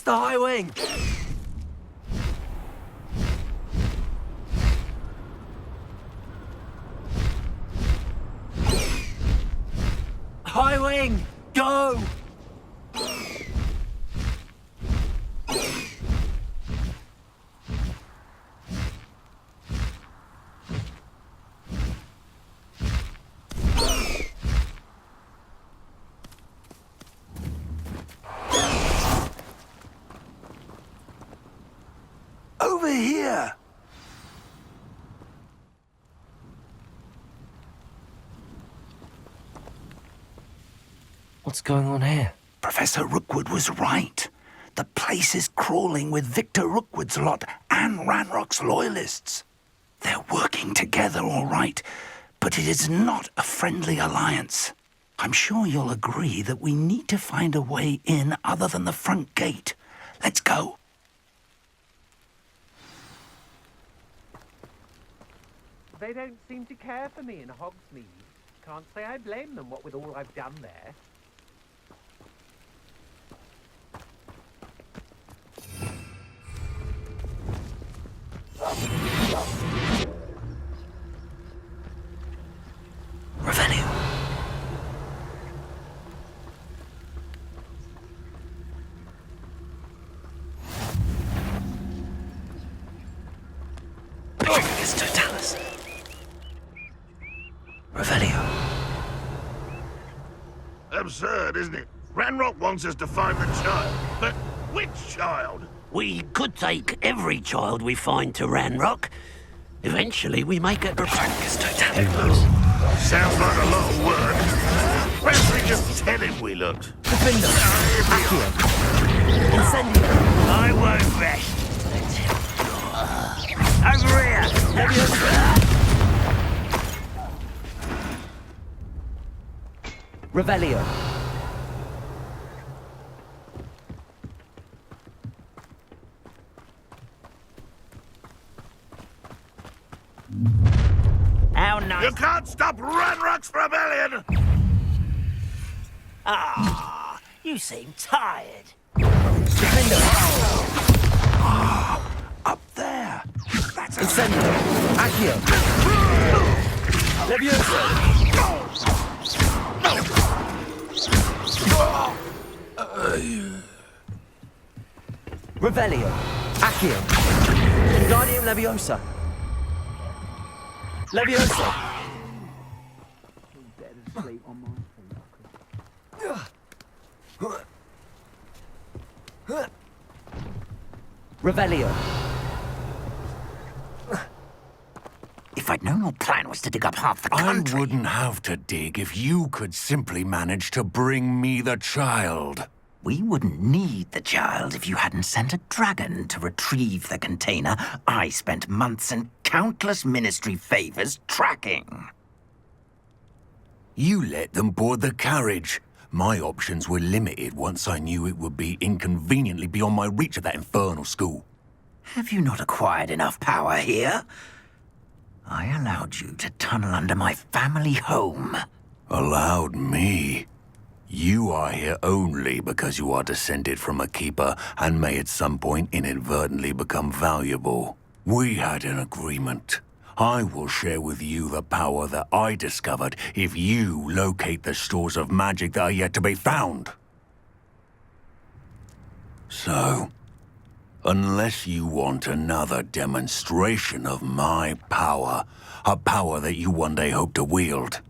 Master High Wing! High Wing, go! Over here! What's going on here? Professor Rookwood was right. The place is crawling with Victor Rookwood's lot and Ranrock's loyalists. They're working together, all right, but it is not a friendly alliance. I'm sure you'll agree that we need to find a way in other than the front gate. Let's go. They don't seem to care for me in Hogsmeade. Can't say I blame them, what with all I've done there. Revelio. Petrificus totalis. Revelio. Absurd, isn't it? Ranrock wants us to find the child. But which child? We could take every child we find to Ranrock. Eventually, we may get Petrificus totalis. Sounds like a lot of work. Perhaps we just tell him we looked. Defender! Accio! Incendio! I won't rest. Over here! Revelio! How nice! You can't stop Ranrock's rebellion! Ah, you seem tired. Defender! Up there. That's a Incendio! Accio! Levioso! Revelio! Accio! Wingardium Leviosa! Leviosa! Revelio! If I'd known your plan was to dig up half the I country... wouldn't have to dig if you could simply manage to bring me the child. We wouldn't need the child if you hadn't sent a dragon to retrieve the container I spent months and countless ministry favors tracking. You let them board the carriage. My options were limited once I knew it would be inconveniently beyond my reach at that infernal school. Have you not acquired enough power here? I allowed you to tunnel under my family home. Allowed me? You are here only because you are descended from a keeper and may at some point inadvertently become valuable. We had an agreement. I will share with you the power that I discovered if you locate the stores of magic that are yet to be found. So, unless you want another demonstration of my power, a power that you one day hope to wield,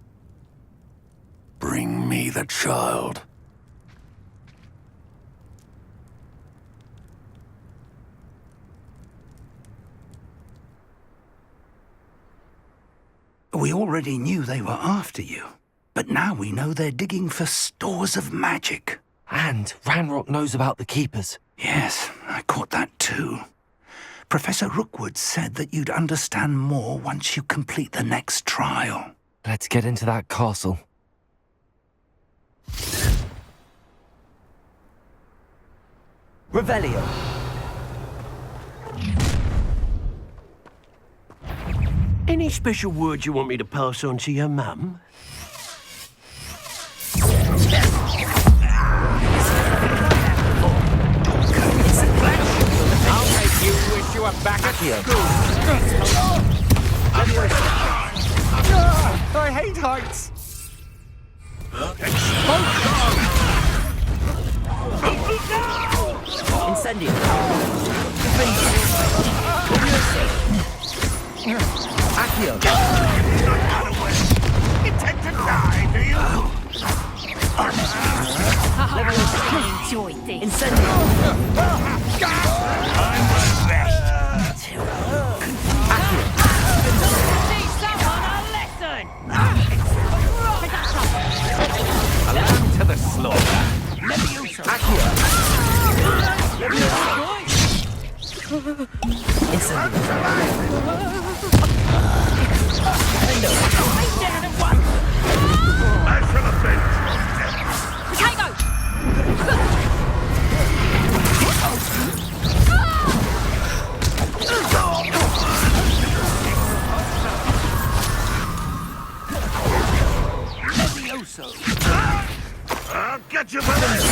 bring me the child. We already knew they were after you, but now we know they're digging for stores of magic. And Ranrock knows about the Keepers. Yes, I caught that too. Professor Rookwood said that you'd understand more once you complete the next trial. Let's get into that castle. Revelio. Any special words you want me to pass on to your mum? wish you were back at Accio. school. I hate heights. Incendio. Accio. Intend to die, do you? Enjoy this. Incendio. I'm the best. Accio. Teach someone a lesson. A lamb to the slaughter. Accio. Incendio. I shall avenge Potato. I'll get you for this.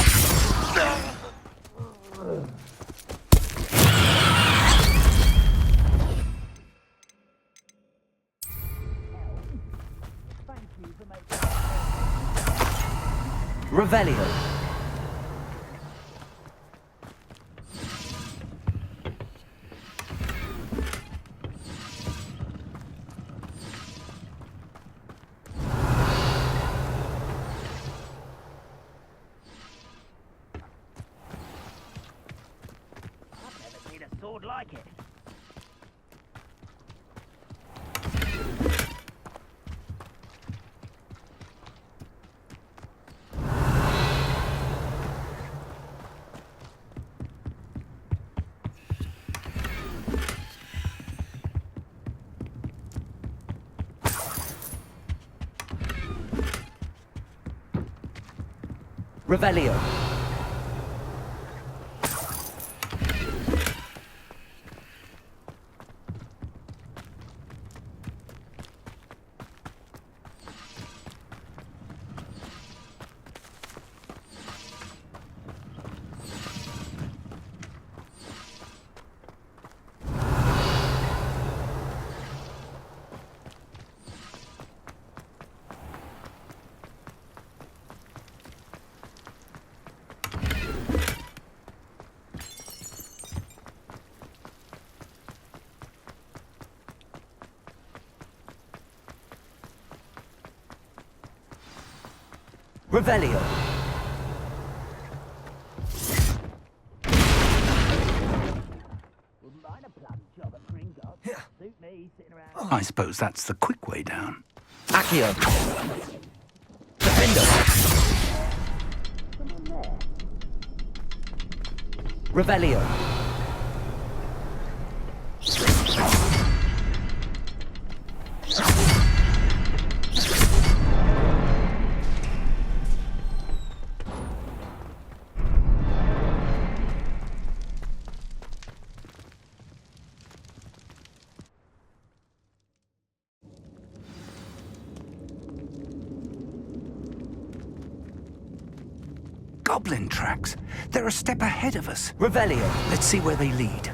Revelio. I've never seen a sword like it. Revelio. Revelio. Wouldn't mind a plum job at Gringotts. Suit me sitting around. I suppose that's the quick way down. Accio. Defendo. Revelio. Goblin tracks. They're a step ahead of us. Revelio. Let's see where they lead.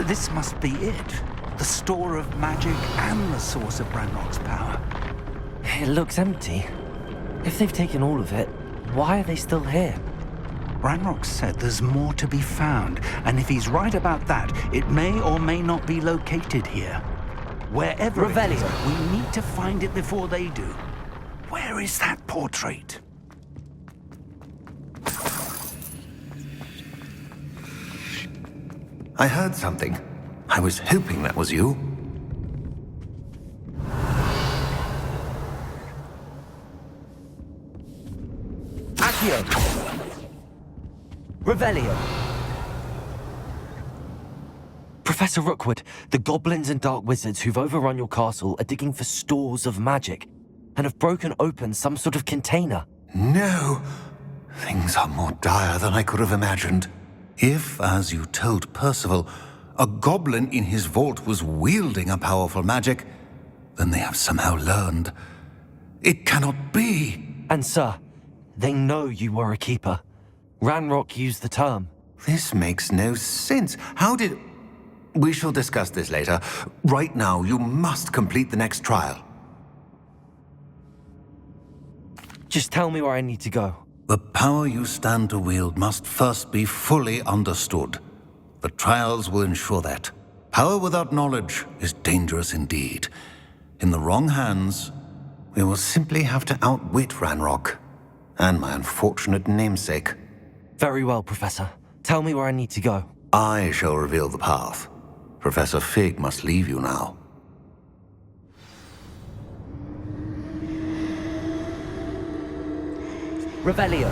This must be it. The store of magic and the source of Ranrock's power. It looks empty. If they've taken all of it, why are they still here? Ranrock said there's more to be found, and if he's right about that, it may or may not be located here. Wherever it is, Revelio. we need to find it before they do. Where is that portrait? I heard something. I was hoping that was you. Accio. Revelio. Professor Rookwood, the goblins and dark wizards who've overrun your castle are digging for stores of magic and have broken open some sort of container. No. Things are more dire than I could have imagined. If, as you told Percival, a goblin in his vault was wielding a powerful magic, Then they have somehow learned. It cannot be! And sir, they know you were a keeper. Ranrock used the term. This makes no sense. How did... We shall discuss this later. Right now, you must complete the next trial. Just tell me where I need to go. The power you stand to wield must first be fully understood. The trials will ensure that. Power without knowledge is dangerous indeed. In the wrong hands, we will simply have to outwit Ranrock and my unfortunate namesake. Very well, Professor. Tell me where I need to go. I shall reveal the path. Professor Fig must leave you now. Revelio.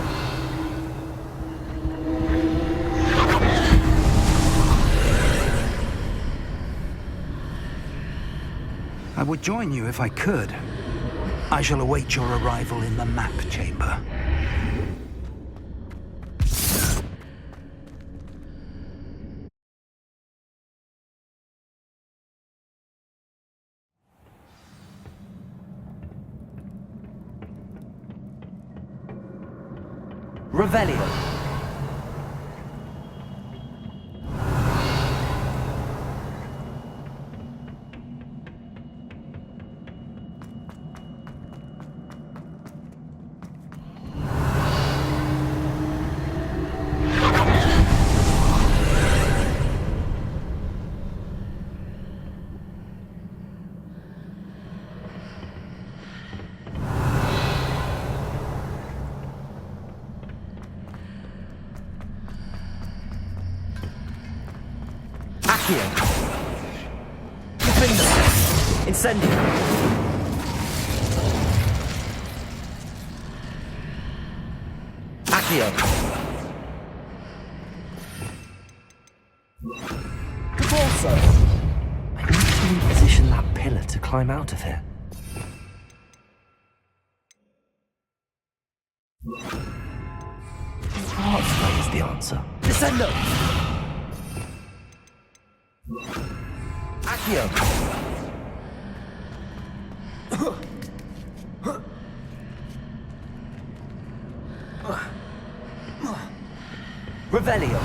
I would join you if I could. I shall await your arrival in the map chamber. Revelio. Accio. Defender. Incendio. Accio. Caborso. I need to reposition that pillar to climb out of here. Archway is the answer. Descendo. Accio. Revelio.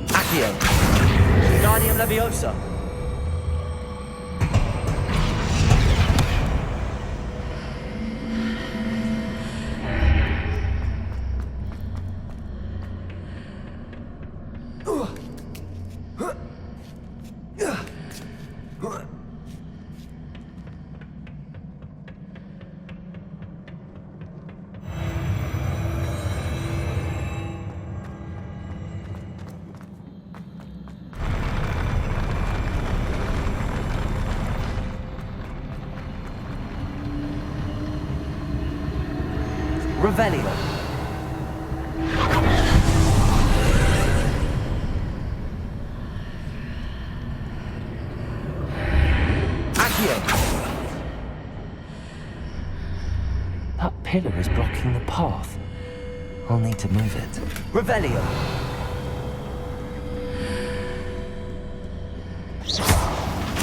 Accio. Guardium Leviosa. Revelio. Accio. That pillar is blocking the path. I'll need to move it. Revelio.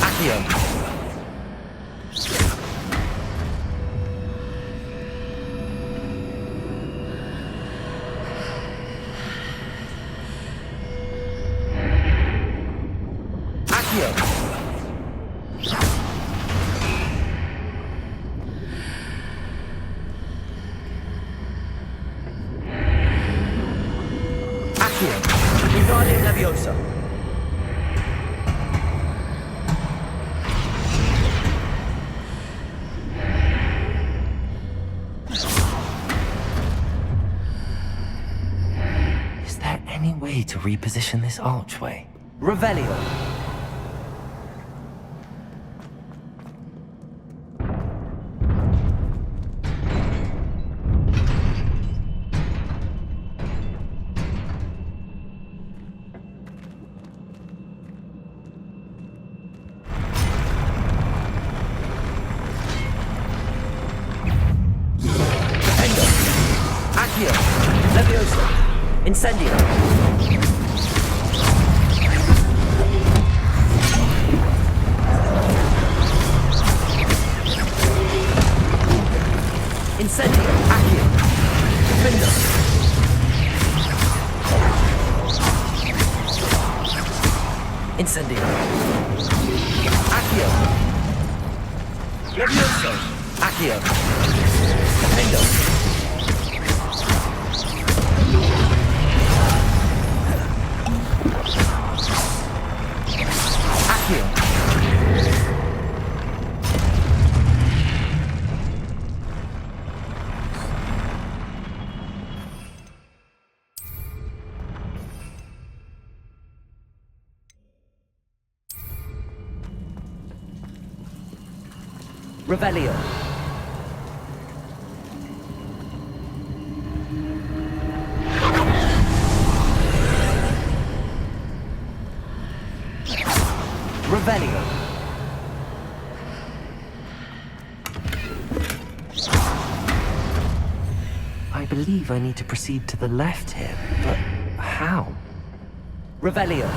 Accio. Guardium Leviosa. Is there any way to reposition this archway? Revelio. Incendio. Incendio. Accio. Defender. Incendio. Accio. Levioso. Accio. Defender. Accio. Revelio. Revelio. I believe I need to proceed to the left here, but how? Revelio.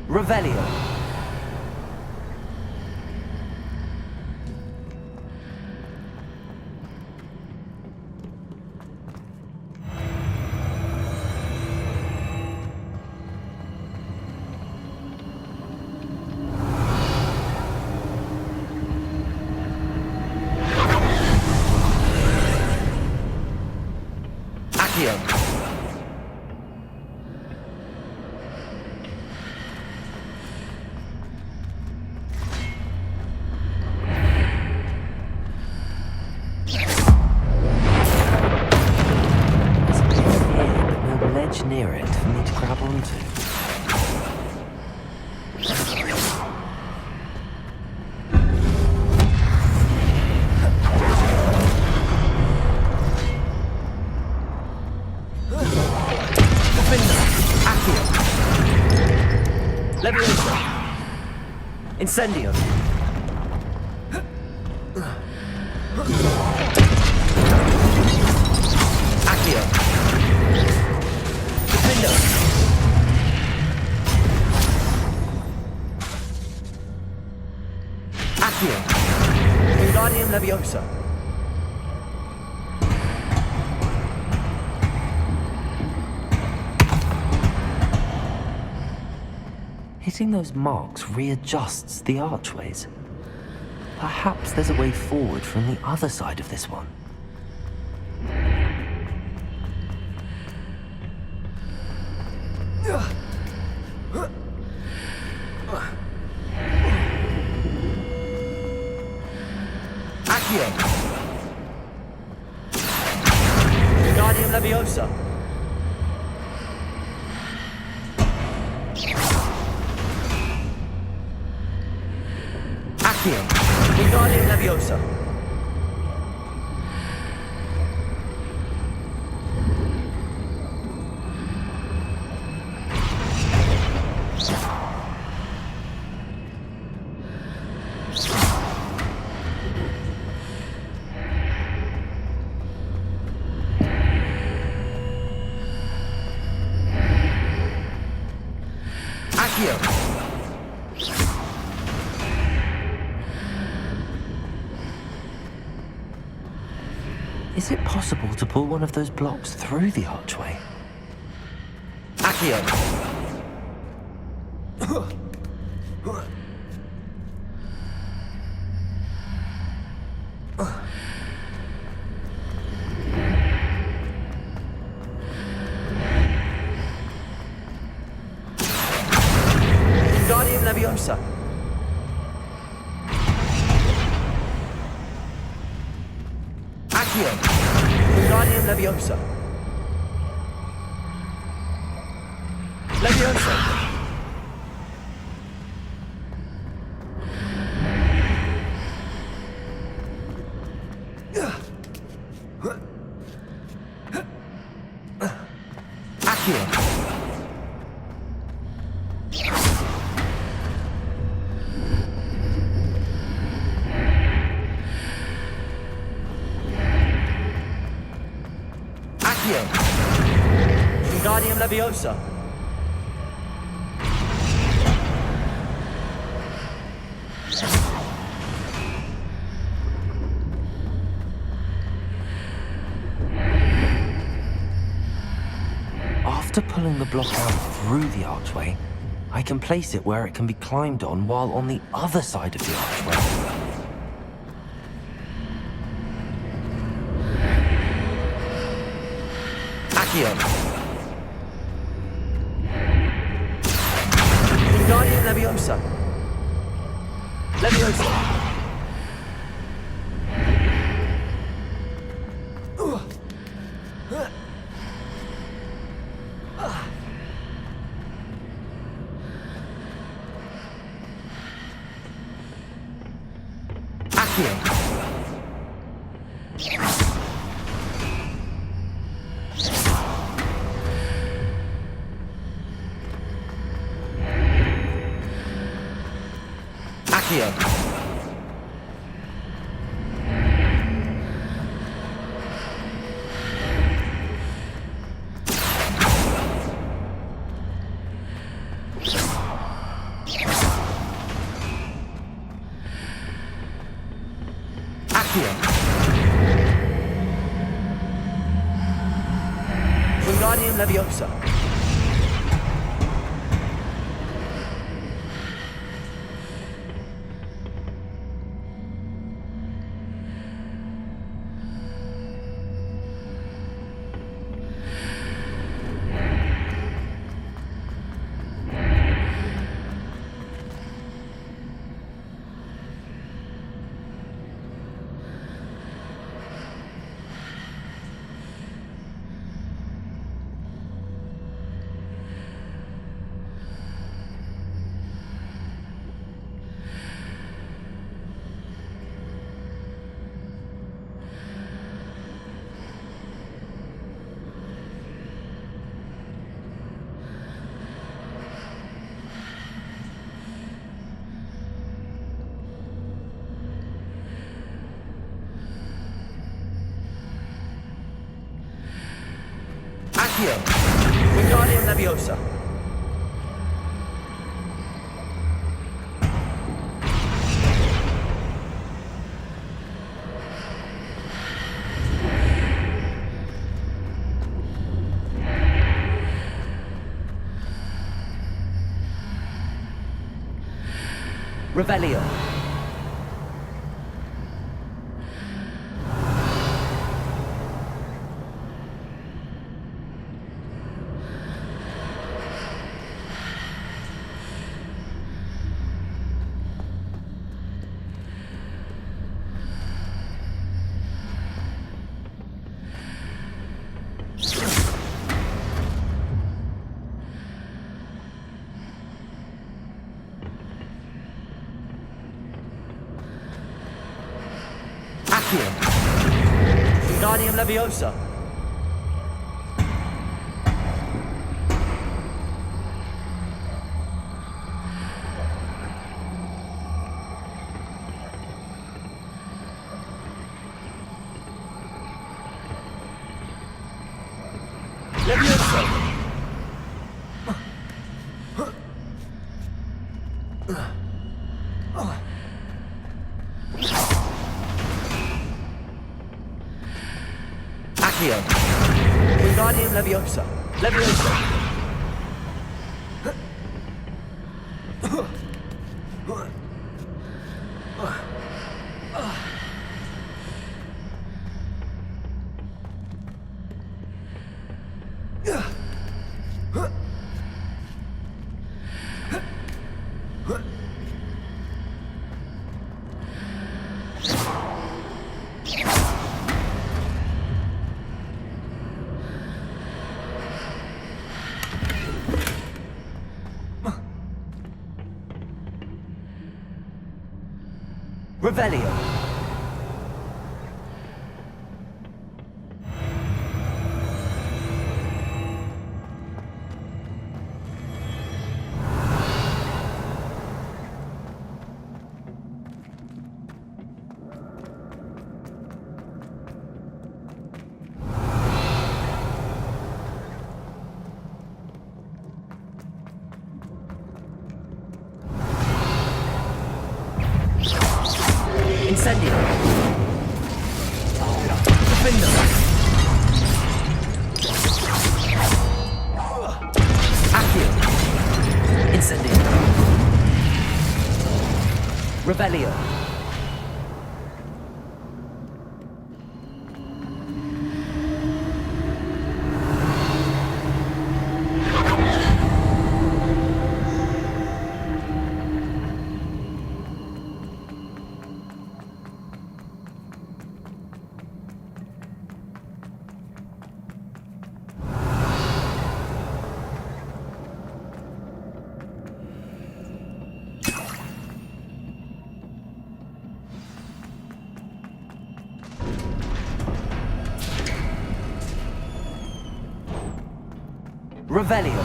Revelio. Accio. Near it for me to grab onto. Defender. Accio. Levioso. Incendio. Accio. Accio. Wingardium Leviosa. Hitting those marks readjusts the archways. Perhaps there's a way forward from the other side of this one. Accio. Wingardium Leviosa. Accio. Wingardium Leviosa. Is it possible to pull one of those blocks through the archway? Accio. Wingardium Leviosa. Accio. Wingardium Leviosa. Leviosa. Accio. Accio. Wingardium Leviosa. After pulling the block out through the archway, I can place it where it can be climbed on while on the other side of the archway. Accio. Wingardium Leviosa. Leviosa. Accio. Accio. Accio. Wingardium Leviosa. Accio. Wingardium Leviosa. Revelio. Accio. Wingardium Leviosa. Leviosa. Accio. Wingardium Leviosa. Leviosa. Revelio. Revelio. Revelio.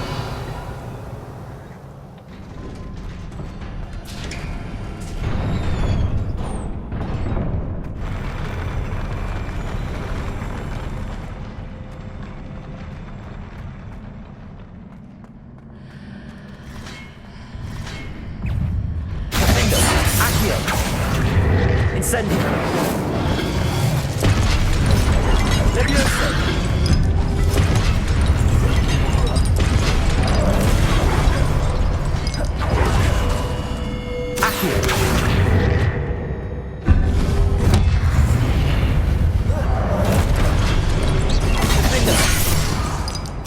Defendo. Accio. Incendio. Levioso.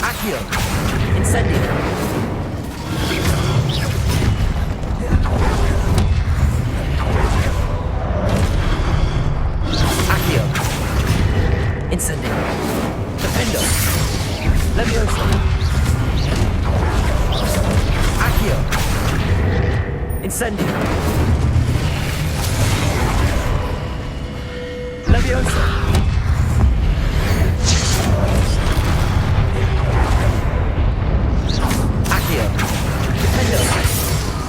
Accio. Incendio. Accio. Incendio. Defendo. Levioso. Accio. Incendio. Levioso. Accio. Defendo.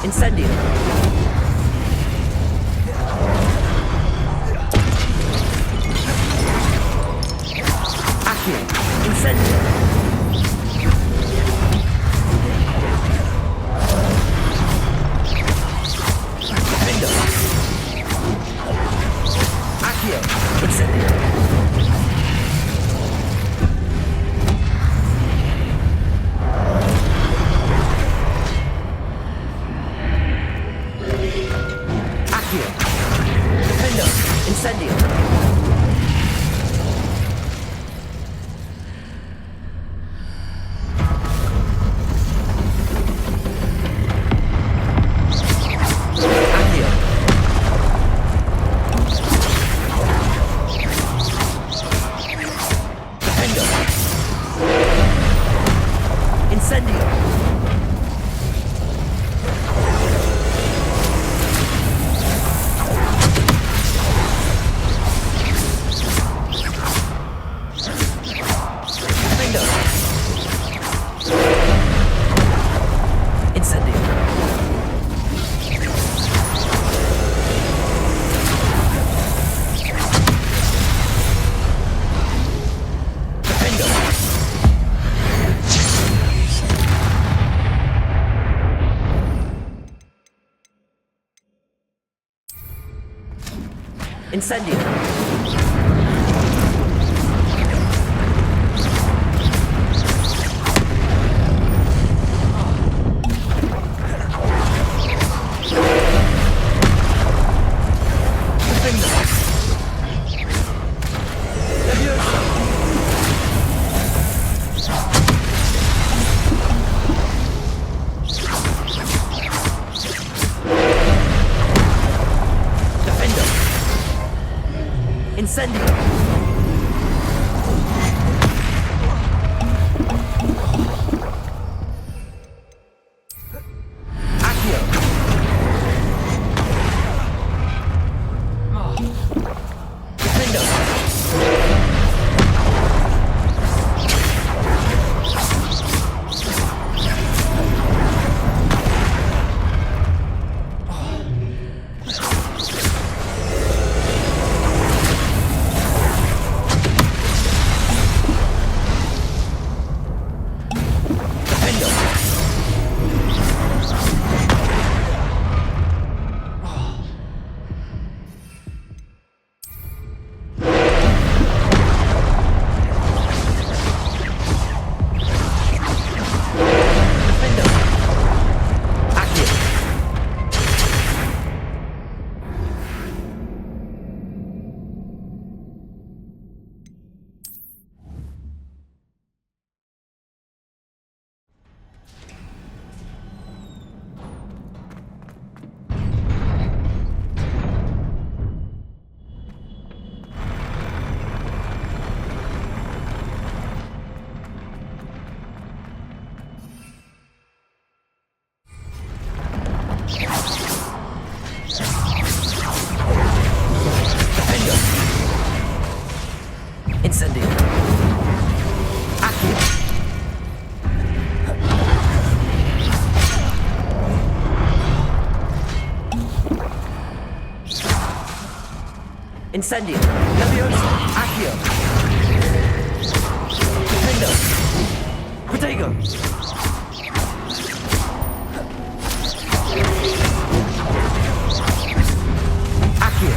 Incendio. Accio. Incendio. Defendo. Accio. Incendio. Accio. Defendo. Incendio. Accio. Defendo. Incendio. Defendo. Incendio. Defendo. Incendio. Defendo. Levioso. Defendo. Incendio. Leviosa. Accio. Defendo. Protego. Accio.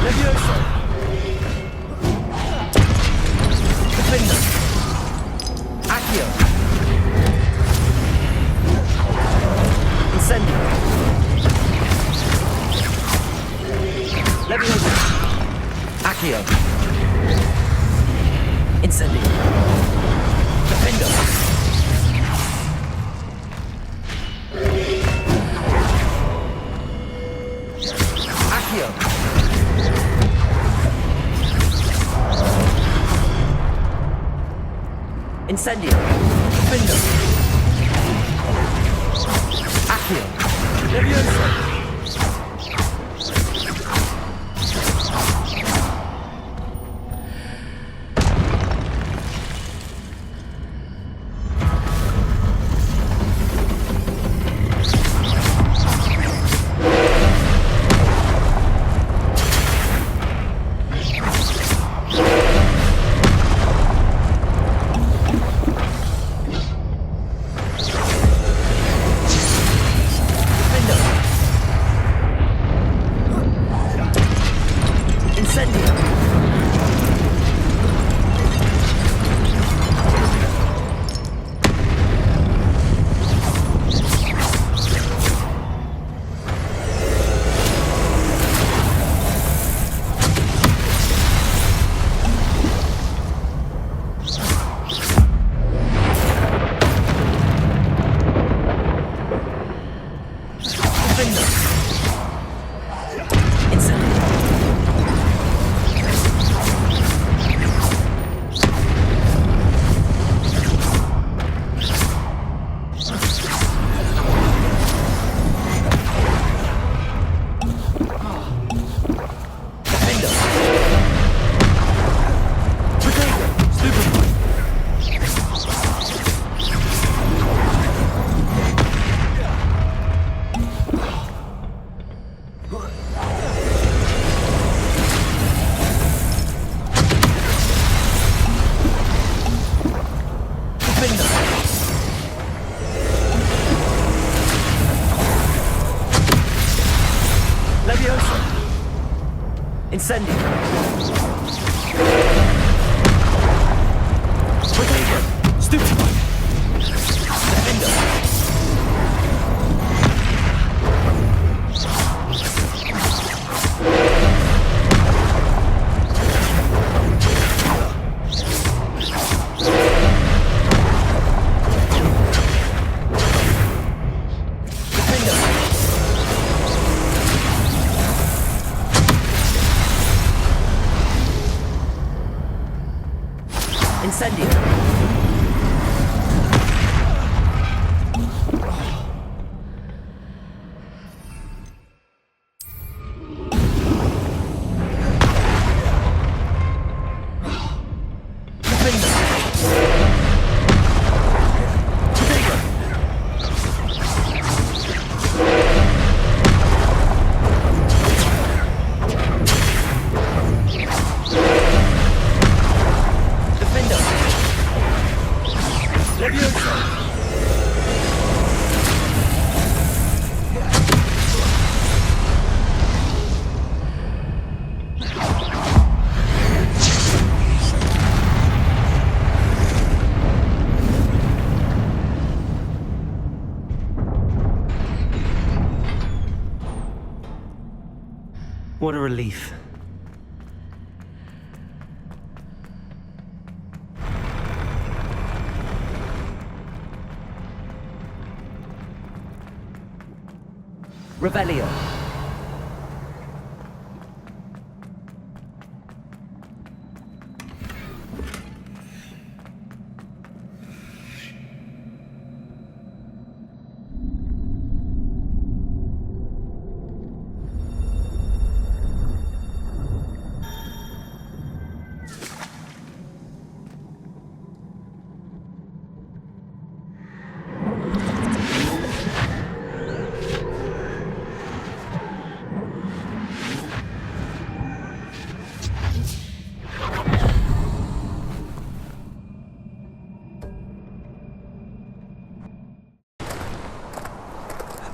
Leviosa. Defendo. Accio. Incendio. Leviosa. Accio. Incendio. Defendo. Accio. Incendio. Defendo. Accio. Leviosa. Incendio. Protego. Stupefy. Defendo. Incendio. What a relief. Revelio.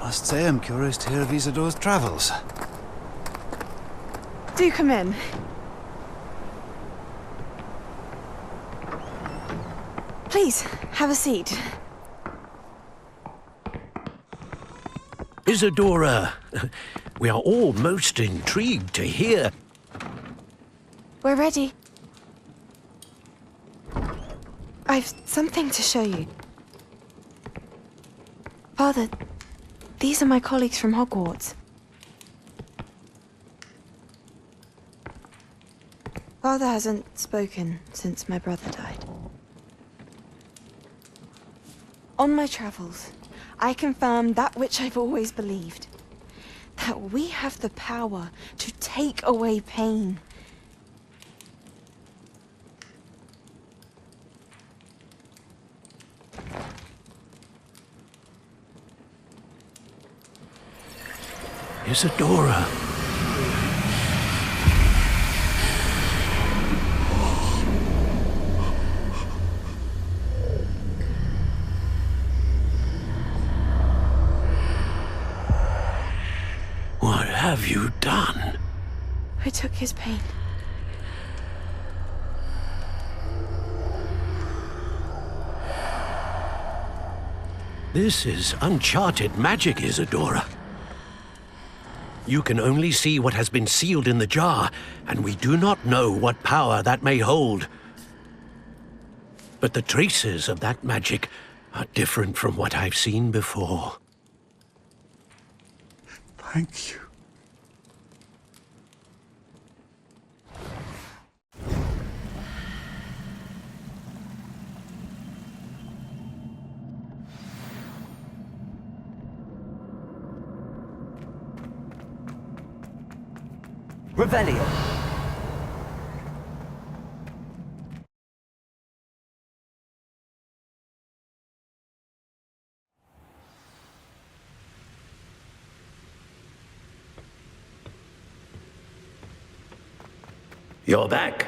Must say I'm curious to hear of Isadore's travels. Do come in. Please, have a seat. Isadora, we are all most intrigued to hear. We're ready. I've something to show you. Father, these are my colleagues from Hogwarts. Father hasn't spoken since my brother died. On my travels, I confirmed that which I've always believed. That we have the power to take away pain. Isadora. What have you done? I took his pain. This is uncharted magic, Isadora. You can only see what has been sealed in the jar, and we do not know what power that may hold. But the traces of that magic are different from what I've seen before. Thank you. Revelio. You're back.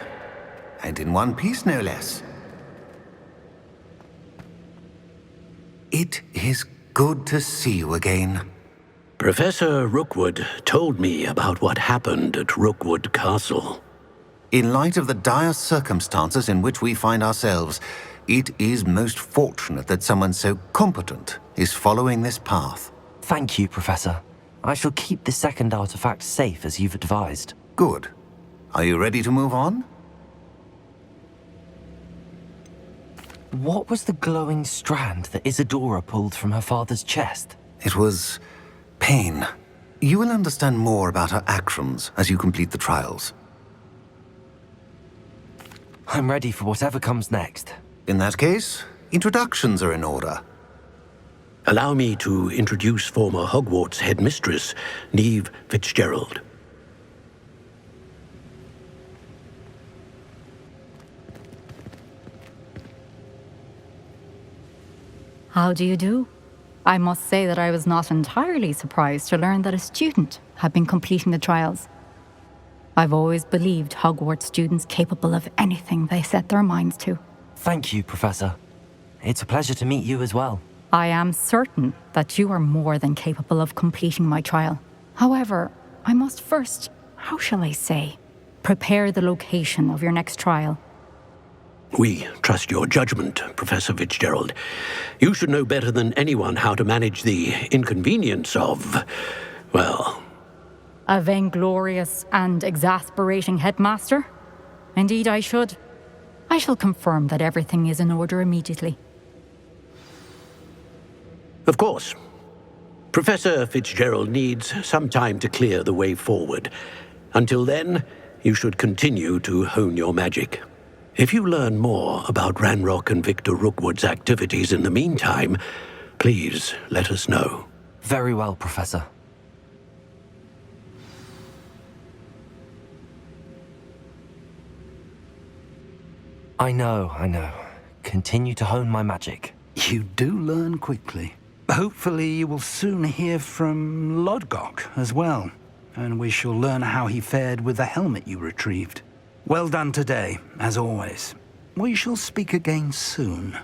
And in one piece, no less. It is good to see you again. Professor Rookwood told me about what happened at Rookwood Castle. In light of the dire circumstances in which we find ourselves, it is most fortunate that someone so competent is following this path. Thank you, Professor. I shall keep the second artifact safe as you've advised. Good. Are you ready to move on? What was the glowing strand that Isadora pulled from her father's chest? It was pain. You will understand more about her actions as you complete the trials. I'm ready for whatever comes next. In that case, introductions are in order. Allow me to introduce former Hogwarts headmistress, Neve Fitzgerald. How do you do? I must say that I was not entirely surprised to learn that a student had been completing the trials. I've always believed Hogwarts students capable of anything they set their minds to. Thank you, Professor. It's a pleasure to meet you as well. I am certain that you are more than capable of completing my trial. However, I must first, how shall I say, prepare the location of your next trial. We trust your judgment, Professor Fitzgerald. You should know better than anyone how to manage the inconvenience of, well... A vainglorious and exasperating headmaster? Indeed I should. I shall confirm that everything is in order immediately. Of course. Professor Fitzgerald needs some time to clear the way forward. Until then, you should continue to hone your magic. If you learn more about Ranrock and Victor Rookwood's activities in the meantime, please let us know. Very well, Professor. I know. Continue to hone my magic. You do learn quickly. Hopefully you will soon hear from Lodgok as well, and we shall learn how he fared with the helmet you retrieved. Well done today, as always. We shall speak again soon.